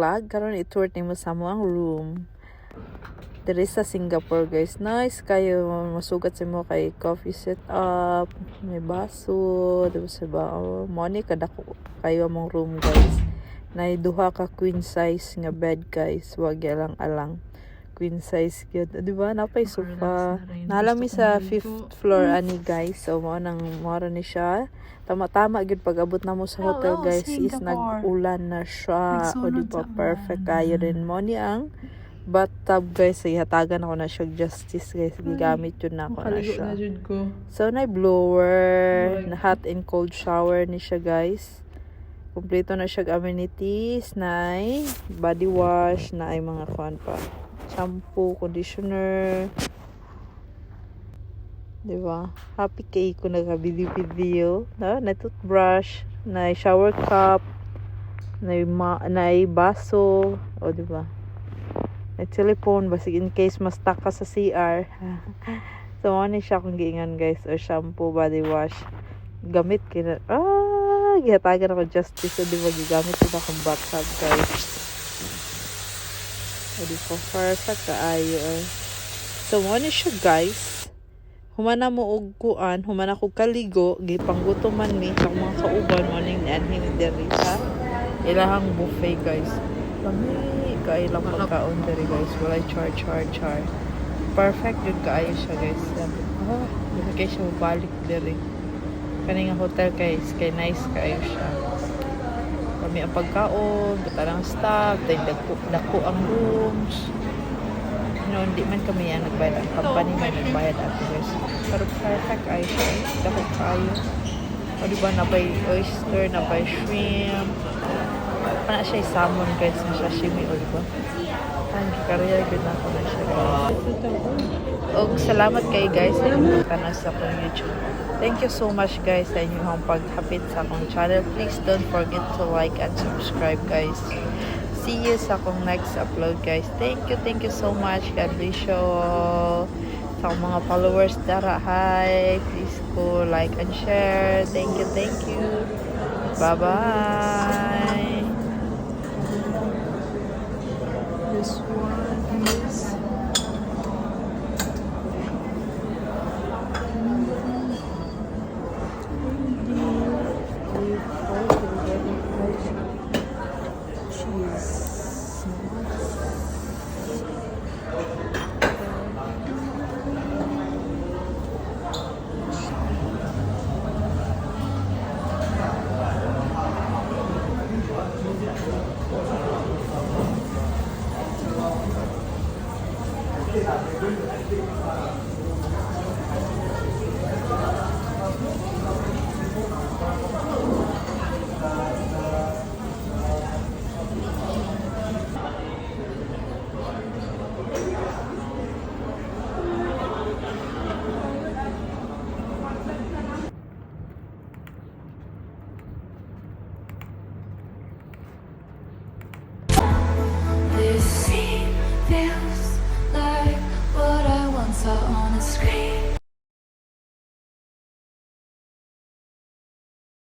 vlog. Karon i-tour nimo sa mo ang room. Diri sa Singapore guys. Nice kayo masugat sa mo kay coffee setup, may baso, diba sa ba? Mo ni kadako kayo among room guys. Nay duha ka queen size nga bed guys. Wag lang alang. Queen size gyud. Di ba? Napay sofa. Nalami sa 5th floor ani guys. So mo nang mora ni siya. Tama-tama gyud pag abot na mo sa hotel guys is nag-ulan na siya. O di ba perfect kayo rin mo ni ang bathtub guys. Ihatagan ako na siya justice guys. Gigamit yun na ako na siya. So na blower, na hot and cold shower ni siya guys. Kompleto na siya amenities, na body wash, na ay mga kuan pa. Shampoo, conditioner. Diba? Happy kay ko nagabili video. Na toothbrush, na shower cup, na baso, o diba? Na telephone, basig in case mas stuck ka sa CR. So, ano siya kung giingan guys, o shampoo, body wash. Gamit kina, gihatagan ako justice, o diba, gigamit ko akong bathtub guys. O diba, perfect kaayo eh. So, ano siya guys, humana mo og kuan, humana ko kaligo, gipanggutoman mi, sa mga kauban, morning and hindi diri sa ilahang buffet guys. Lami kay lang pagkaon diri guys, wala char. Perfect yun kaayo siya guys. Dili kay siya balik diri. Kani nga hotel kay nice kaayo siya. Kami ang pagkaon, butarang staff, dako ang rooms. No, hindi man kami yan nagbayad. Ang company man nagbayad ato guys. Pero perfect kaayo siya. Dako kaayo. O diba, nabay oyster, nabay shrimp. Pana siya salmon guys, na sashimi o diba? Ang career good na ako na siya guys. O salamat kayo guys sa inyong tanan sa akong YouTube. Thank you so much guys sa inyong paghapit sa akong channel. Please don't forget to like and subscribe guys. See you sa akong next upload guys. Thank you so much. God bless you all. Sa akong mga followers dara, hi. Please go like and share. Thank you. Bye-bye. This one is cheese.